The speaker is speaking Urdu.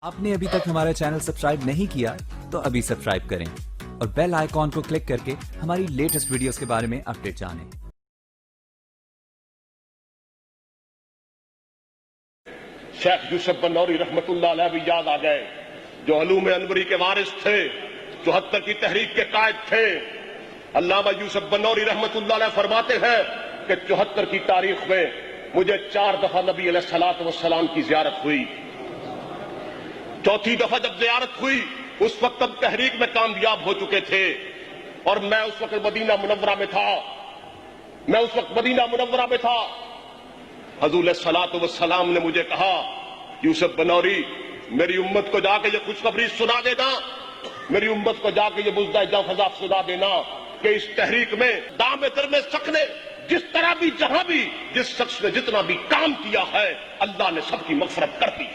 آپ نے ابھی تک ہمارا چینل سبسکرائب نہیں کیا تو ابھی سبسکرائب کریں اور بیل آئیکن کو کلک کر کے ہماری لیٹسٹ ویڈیوز کے بارے میں اپڈیٹ جانیں۔ شیخ یوسف بنوری رحمت اللہ علیہ بھی یاد آ گئے، جو علوم انوری کے وارث تھے، 74 کی تحریک کے قائد تھے۔ علامہ یوسف بنوری رحمت اللہ علیہ فرماتے ہیں کہ 74 کی تاریخ میں مجھے 4 دفعہ نبی علیہ السلام کی زیارت ہوئی۔ چوتھی دفعہ جب زیارت ہوئی اس وقت ہم تحریک میں کامیاب ہو چکے تھے، اور میں اس وقت مدینہ منورہ میں تھا۔ حضور علیہ السلام نے مجھے کہا، یوسف بنوری میری امت کو جا کے یہ خوشخبری سنا دینا، میری امت کو جا کے یہ مزدہ جاں فضا سنا دینا کہ اس تحریک میں دام در میں شخص نے جس طرح بھی جہاں بھی جس شخص نے جتنا بھی کام کیا ہے اللہ نے سب کی مغفرت کر دی۔